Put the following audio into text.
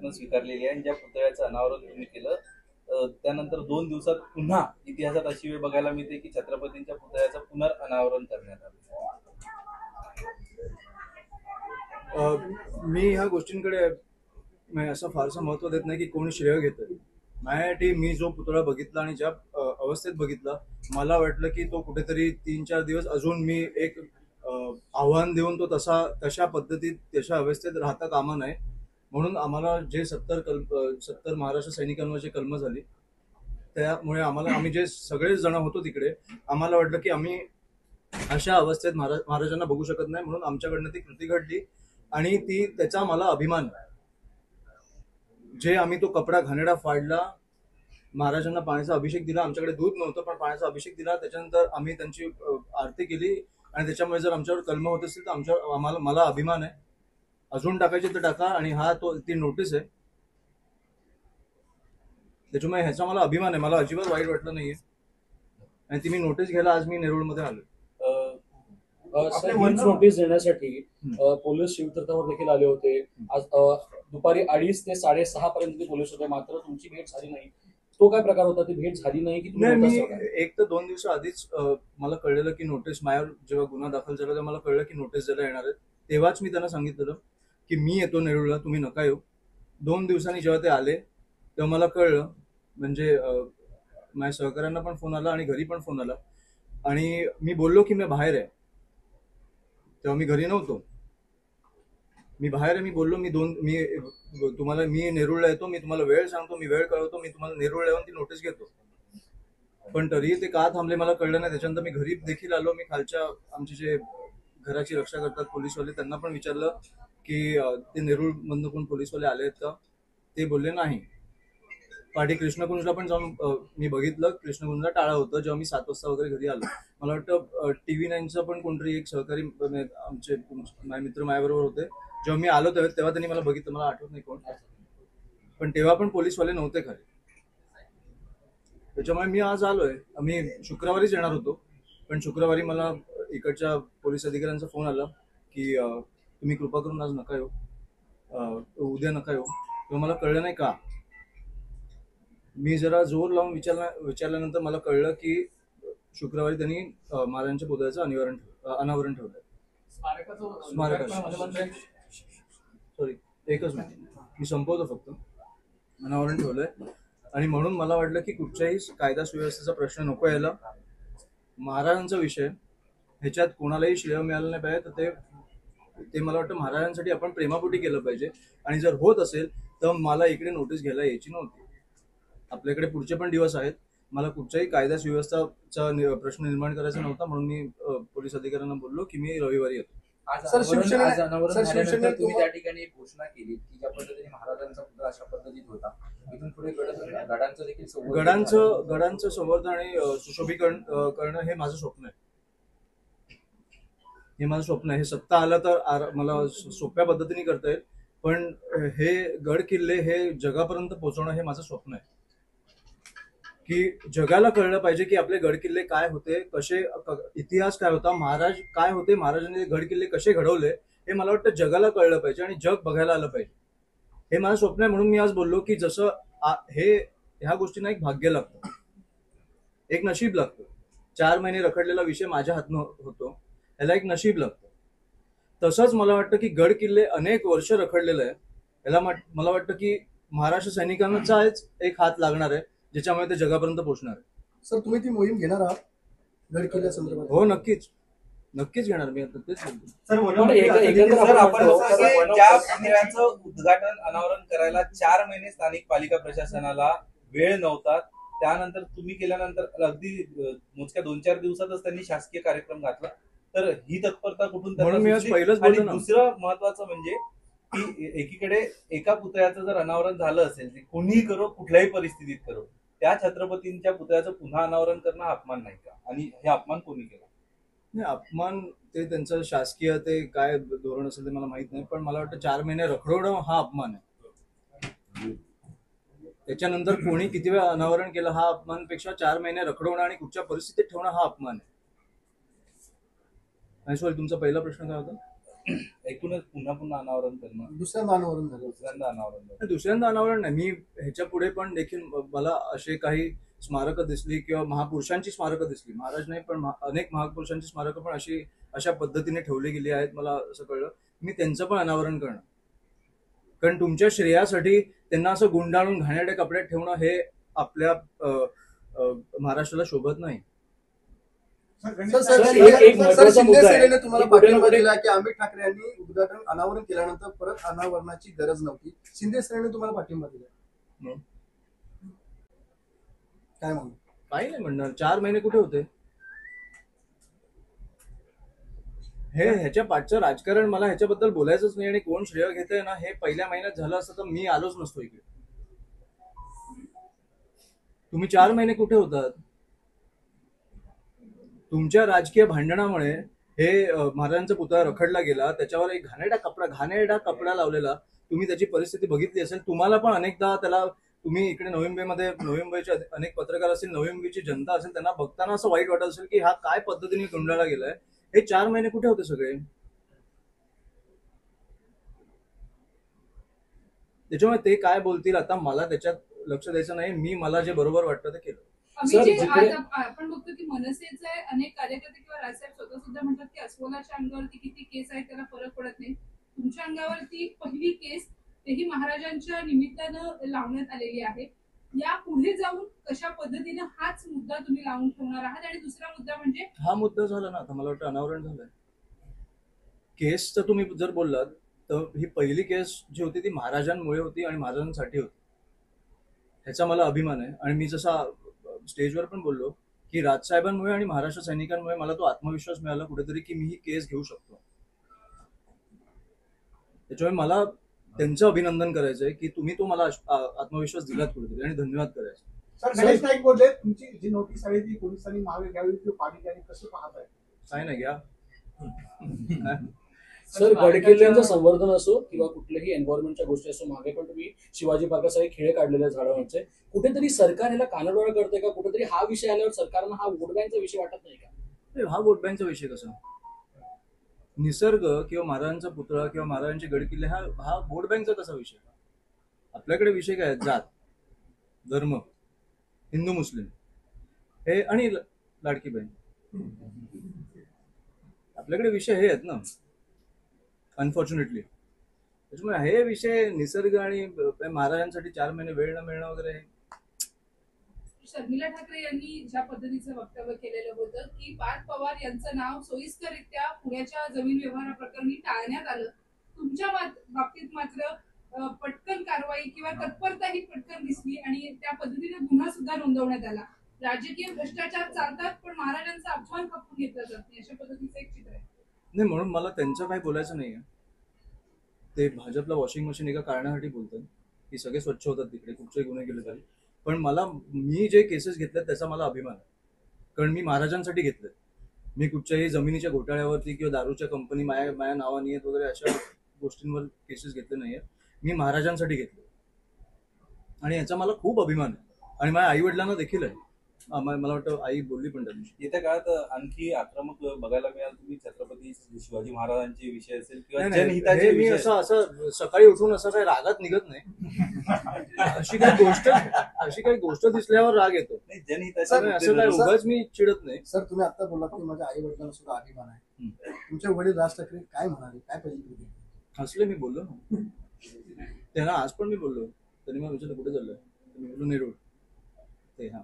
आपण स्वीकारलेली आहे आणि ज्या पुतळ्याचं अनावरण तुम्ही केलं त्यानंतर 2 दिवसात पुन्हा इतिहासात अशी वेळ बघायला मिळते की छत्रपतींच्या पुतळ्याचं पुनर्अनावरण करण्यात आलं. मी ह्या गोष्टींकडे असं फारसं महत्व देत नाही की कोणी श्रेय घेतं. माझ्यासाठी मी जो पुतळा बघितला आणि ज्या अवस्थेत बघितला, मला वाटलं की तो कुठेतरी 3-4 दिवस अजून मी एक आव्हान देऊन तो तशा पद्धतीत तशा अवस्थेत राहता कामा नये. म्हणून आम्हाला जे 70 महाराष्ट्र सैनिकांवर जे कलम झाली त्यामुळे आम्ही जे सगळेच जण होतो तिकडे, आम्हाला वाटलं की आम्ही अशा अवस्थेत महाराजांना बघू शकत नाही. म्हणून आमच्याकडनं ती कृती घडली आणि त्याचा मला अभिमान आहे. जे आम्ही तो कपडा घाणेरडा फाडला, महाराजांना पाण्याचा अभिषेक दिला, आमच्याकडे दूध नव्हतं पण पाण्याचा अभिषेक दिला, त्याच्यानंतर आम्ही त्यांची आरती केली आणि त्याच्यामुळे जर आमच्यावर कलम होत असतील तर मला अभिमान आहे. अजून टाकायचे तर टाका आणि ती नोटीस आहे, त्याच्यामुळे ह्याचा मला अभिमान आहे. मला अजिबात वाईट वाटलं नाहीये आणि ती मी नोटीस घ्यायला आज मी नेरूळमध्ये आलो. नोटीस देण्यासाठी पोलीस शिवतीर्थावर देखील आले होते. आज दुपारी 2:30 ते 6:30 पर्यंत पोलीस होते, मात्र तुमची भेट झाली नाही. तो काय प्रकार होता? ती भेट झाली नाही की नाही? मी 1 ते 2 दिवस आधीच मला कळलेलं की नोटीस माझ्यावर जेव्हा गुन्हा दाखल झाला तेव्हा मला कळलं की नोटीस द्यायला येणार आहे. तेव्हाच मी त्यांना सांगितलेलं की मी येतो नेरूळला, तुम्ही नका येऊ. 2 दिवसांनी जेव्हा ते आले तेव्हा मला कळलं. म्हणजे माझ्या सहकाऱ्यांना पण फोन आला आणि घरी पण फोन आला आणि मी बोललो की मी बाहेर आहे. तेव्हा मी घरी नव्हतो, मी बाहेर आहे. मी बोललो मी नेरूळला येतो, मी तुम्हाला वेळ सांगतो, मी वेळ कळवतो, मी तुम्हाला नेरूळला येऊन ती नोटीस घेतो. पण तरीही ते का थांबले मला कळलं नाही. त्याच्यानंतर मी घरी देखील आलो. मी खालच्या आमचे जे घराची रक्षा करतात पोलीसवाले, त्यांना पण विचारलं की ते नेरूळ मधून कोण पोलीसवाले आले आहेत का? ते बोलले नाही. पाठी कृष्णकुंजला पण जाऊन मी बघितलं, कृष्णकुंजला टाळा होतं. जेव्हा मी 7 वाजता वगैरे घरी आलो, मला वाटतं TV9चं पण कोणतरी एक सहकारी आमचे माझे मित्र माझ्याबरोबर होते. जेव्हा मी आलो तेव्हा त्यांनी मला बघितलं, मला आठवत नाही कोण, पण तेव्हा पण पोलीसवाले नव्हते खरे. त्याच्यामुळे मी आज आलोय. आम्ही शुक्रवारीच येणार होतो, पण शुक्रवारी मला इकडच्या पोलीस अधिकाऱ्यांचा फोन आला की तुम्ही कृपा करून आज नका येऊ, उद्या नका येऊ. तेव्हा मला कळलं नाही का. मी जरा जोर लावून विचारल्यानंतर मला कळलं की शुक्रवारी त्यांनी महाराजांच्या पुतळ्याचं अनावरण ठेवलंय. स्मारकाचं सॉरी, एकच मिनिट मी संपवतो फक्त. अनावरण ठेवलंय आणि म्हणून मला वाटलं की कुठच्याही कायदा सुव्यवस्थेचा प्रश्न नको यायला. महाराजांचा विषय, ह्याच्यात कोणालाही श्रेय मिळालं नाही पाहिजे. तर ते मला वाटतं महाराजांसाठी आपण प्रेमापोटी केलं पाहिजे. आणि जर होत असेल तर मला इकडे नोटीस घ्यायला यायची नव्हती. आपल्याकडे पुढचे पण दिवस आहेत. मला कुठच्याही कायदा सुव्यवस्थेचा प्रश्न निर्माण करायचा नव्हता. म्हणून मी पोलीस अधिकाऱ्यांना बोललो की मी रविवारी येतो. शिवसेनेने तुम्ही त्या ठिकाणी एक घोषणा केली की ज्या पद्धतीने महाराजांचा पुतळा अशा पद्धतीत होता, इथून पुढे गडांचं देखील गडांचं संवर्धन आणि सुशोभीकरण करणं हे माझं स्वप्न आहे. हे सत्ता आलं तर मला सोप्या पद्धतीने करता येईल, पण हे गड किल्ले हे जगापर्यंत पोहोचवणं हे माझं स्वप्न आहे. की जगाला कळलं पाहिजे की आपले गड किल्ले काय होते, कसे इतिहास काय होता, महाराज काय होते, महाराजांनी गड किल्ले कसे घडवले, हे मला वाटतं जगाला कळलं पाहिजे आणि जग बघायला आलं पाहिजे. हे माझं स्वप्न आहे. म्हणून मी आज बोललो की जसं ह्या गोष्टींना एक भाग्य लागतं, एक नशीब लागतं. 4 महिने रखडलेला विषय माझ्या हातनं होतो, ह्याला एक नशीब लागतं. तसंच मला वाटतं की गड किल्ले अनेक वर्ष रखडलेलं आहे, याला मला वाटतं की महाराष्ट्र सैनिकांचाच एक हात लागणार आहे, ज्याच्यामुळे ते जगापर्यंत पोहोचणार आहे. सर, तुम्ही ती मोहीम घेणार आहात गड किल्ल्या संदर्भात? हो, नक्कीच घेणार मी. आता तेच सर, ज्या पुतळ्याचं उद्घाटन अनावरण करायला 4 महिने स्थानिक पालिका प्रशासनाला वेळ नव्हता, त्यानंतर तुम्ही केल्यानंतर अगदी मोजक्या 2-4 दिवसातच त्यांनी शासकीय कार्यक्रम घातला. तर ही तत्परता कुठून? दुसरं महत्वाचं म्हणजे की एकीकडे एका पुतळ्याचं जर अनावरण झालं असेल, ते कोणीही करो, कुठल्याही परिस्थितीत करो, त्या छत्रपतींच्या पुतळ्याचं पुन्हा अनावरण करणं अपमान नाही का? आणि हे अपमान कोणी केला? नाही, अपमान ते त्यांचं शासकीय ते काय धोरण असेल ते मला माहित नाही, पण मला वाटतं 4 महिने रखडवणं हा अपमान आहे. त्याच्यानंतर कोणी किती वेळा अनावरण केलं हा अपमानपेक्षा 4 महिने रखडवणं आणि कुठच्या परिस्थितीत ठेवणं हा अपमान आहे. सॉरी, तुमचा पहिला प्रश्न काय होता? एकूणच पुन्हा पुन्हा अनावरण करणं, दुसऱ्यांदा अनावरण झालं. दुसऱ्यांदा अनावरण करणं. दुसऱ्यांदा अनावरण नाही, मी ह्याच्या पुढे पण देखील मला असे काही स्मारकं दिसली किंवा महापुरुषांची स्मारकं दिसली, महाराज नाही पण अनेक महापुरुषांची स्मारकं पण अशा पद्धतीने ठेवली गेली आहेत, मला असं कळलं. मी त्यांचं पण अनावरण करणार, कारण तुमच्या श्रेयासाठी त्यांना असं गुंडाळून घाणेरड्या कपड्यात ठेवणं हे आपल्या महाराष्ट्राला शोभत नाही. एक महत्त्वाचा शिंदे मुद्दा आहे सेनेने तुम्हाला की कुठे ना पाठिंबा कुठे- दिला की अमित ठाकरे यांनी उद्घाटन अनावरण केल्यानंतर परत अनावरणाची गरज नव्हती. शिंदे सेनेने तुम्हाला पाठिंबा दिला. काय म्हणू? काही नाही म्हणणार, 4 महिने कुठे होते हे? ह्याच्या पाठचं राजकारण मला ह्याच्याबद्दल बोलायचंच नाही. आणि कोण श्रेय घेतंय ना, हे पहिल्या महिन्यात झालं असतं तर मी आलोच नसतो इकडे. तुम्ही 4 महिने कुठे होतात? तुमच्या राजकीय भांडणामुळे हे महाराजांचा पुतळा रखडला गेला, त्याच्यावर एक घाणेरडा कपडा लावलेला. तुम्ही त्याची परिस्थिती बघितली असेल. तुम्हाला पण अनेकदा त्याला, तुम्ही इकडे नवी मुंबईचे अनेक पत्रकार असतील, नवी मुंबईची जनता असेल, त्यांना बघताना असं वाईट वाटत असेल की हा काय पद्धतीने गुंडाळला गेलाय. हे 4 महिने कुठे होते सगळे? त्याच्यामुळे ते काय बोलतील आता मला त्याच्यात लक्ष द्यायचं नाही. मला जे बरोबर वाटतं ते केलं. आम्ही जे जिकडे- आज आपण बघतो की मनसेचे अनेक कार्यकर्ते किंवा राजसाहेब स्वतः सुद्धा म्हणतात की अस्वलाच्या अंगावरती किती केस आहेत त्याला फरक पडत नाही. तुमच्या अंगावरती पहिली केस तेही महाराजांच्या निमित्तानं लावण्यात आलेली आहे. या पुढे जाऊन कशा पद्धतीनं हाच मुद्दा तुम्ही लावून ठेवणार आहात? आणि दुसरा मुद्दा म्हणजे हा मुद्दा झाला ना, आता मला वाटतं अनावरण झालंय. केसचं तुम्ही जर बोललात तर ही पहिली केस जी होती ती महाराजांमुळे होती आणि महाराजांसाठी होती. ह्याचा मला अभिमान आहे. आणि मी जसा स्टेजवर पण बोललो की राजसाहेबांमुळे आणि महाराष्ट्र सैनिकांमुळे मला तो आत्मविश्वास मिळाला कुठेतरी की मी ही केस घेऊ शकतो. त्याच्यामुळे मला त्यांचं अभिनंदन करायचंय की तुम्ही तो मला आत्मविश्वास दिलात कुठेतरी, आणि धन्यवाद करायचं. सर, गणेश नाईक बोलले तुमची जी नोटीस आली ती पोलिसांनी मागे घ्यावी किंवा पाणी द्यावी, कसं पाहताय? काय नाही घ्या. सर, गडकिल्ल्यांचं संवर्धन असो किंवा कुठल्याही एन्व्हायरमेंटच्या गोष्टी असो, मागे पण तुम्ही शिवाजी पार्कासारखे खेळ काढलेले झाडांचे, कुठेतरी सरकार ह्याला कानाडोळा करते का? कुठेतरी हा विषय आल्यावर सरकारनं हा वोट बँकचा विषय वाटत नाही का? हा वोट बँकचा विषय कसा? निसर्ग किंवा महाराजांचा पुतळा किंवा महाराजांचे गडकिल्ले हा वोट बँकचा कसा विषय? आपल्याकडे विषय काय आहेत? जात, धर्म, हिंदू मुस्लिम हे आणि लाडकी बहीण. आपल्याकडे विषय हे आहेत ना, अनफॉर्च्युनेटली. त्याच्यामुळे हे विषय निसर्ग आणि महाराजांसाठी 4 महिने वेळ न मिळणं वगैरे. शर्मिला ठाकरे यांनी ज्या पद्धतीचं वक्तव्य केलेलं होतं की पार्थ पवार यांचं नाव सोयीस्कररित्या पुण्याच्या जमीन व्यवहाराप्रकरणी टाळण्यात आलं, तुमच्या बाबतीत मात्र पटकन कारवाई किंवा तत्परता ही पटकन दिसली आणि त्या पद्धतीने गुन्हा सुद्धा नोंदवण्यात आला. राजकीय भ्रष्टाचार चालतात पण महाराजांचा अपमान खपून घेतला जात नाही, अशा पद्धतीचं एक चित्र आहे. नाही, म्हणून मला त्यांचं काही बोलायचं नाहीये. ते भाजपला वॉशिंग मशीन एका कारणासाठी बोलतात की सगळे स्वच्छ होतात तिकडे, कुठचेही गुन्हे केले तरी. पण मी जे केसेस घेतल्यात त्याचा मला अभिमान आहे, कारण मी महाराजांसाठी घेतलेत. मी कुठच्याही जमिनीच्या घोटाळ्यावरती किंवा दारूच्या कंपनी माया नावानी आहेत वगैरे अशा गोष्टींवर केसेस घेतले नाहीये. मी महाराजांसाठी घेतले आणि याचा मला खूप अभिमान आहे. आणि माझ्या आई वडिलांना देखील आहे. मला वाटतं आई बोलली पण त्या दिवशी. येत्या काळात आणखी आक्रमक बघायला मिळाल तुम्ही, छत्रपती शिवाजी महाराजांचे विषय असेल किंवा नाही, जनहिताचे हे मी विषय. असं सकाळी उठून असं काही रागात निघत नाही. अशी काही गोष्ट दिसल्यावर राग येतो. नाही, जनहिताचे सर, मुद्दे असं काय धरून. उगाच मी चिडत नाही. सर, तुम्ही आता बोललात की माझ्या आई वडिलांना सुद्धा अभिमान आहे. तुमचे वडील राज ठाकरे काय म्हणाले, काय पाहिजे? हसले, मी बोललो ना त्यांना. आज पण मी बोललो. त्यांनी मला विचारलं कुठे चाललंय, मी बोललो नेरूळ. ते हा